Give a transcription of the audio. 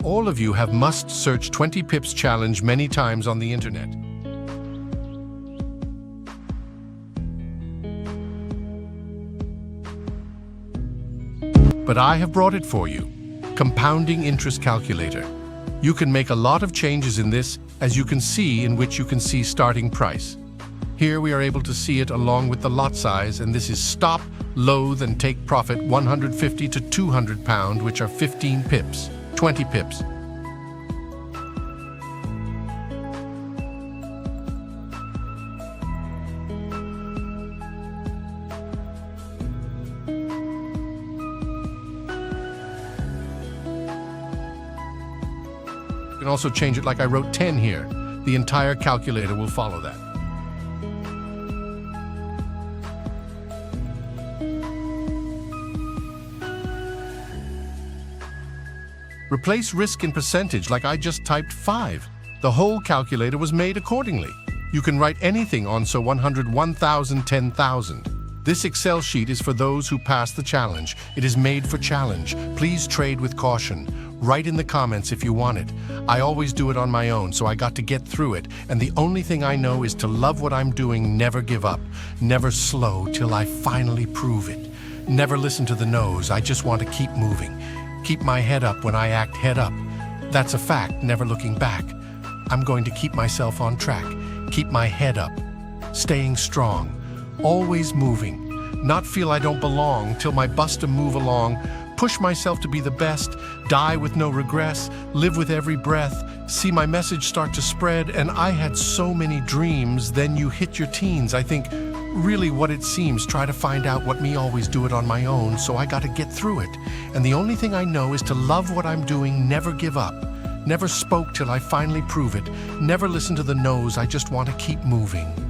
All of you have must search 20 pips challenge many times on the internet. But I have brought it for you. Compounding interest calculator. You can make a lot of changes in this, as you can see, in which you can see starting price. Here we are able to see it along with the lot size, and this is stop, loathe, and take profit 150 to 200 pound, which are 15 pips, 20 pips. You can also change it like I wrote 10 here. The entire calculator will follow that. Replace risk in percentage like I just typed 5. The whole calculator was made accordingly. You can write anything on so 100, 1,000, 10,000. This Excel sheet is for those who pass the challenge. It is made for challenge. Please trade with caution. Write in the comments if you want it. I always do it on my own, so I got to get through it. And the only thing I know is to love what I'm doing, never give up, never slow till I finally prove it. Never listen to the no's, I just want to keep moving. Keep my head up when I act head up. That's a fact, never looking back. I'm going to keep myself on track. Keep my head up. Staying strong. Always moving. Not feel I don't belong till my bust to move along. Push myself to be the best. Die with no regrets. Live with every breath. See my message start to spread. And I had so many dreams. Then you hit your teens. I think, really what it seems, try to find out what me always do it on my own, so I gotta get through it. And the only thing I know is to love what I'm doing, never give up. Never spoke till I finally prove it. Never listen to the no's, I just want to keep moving.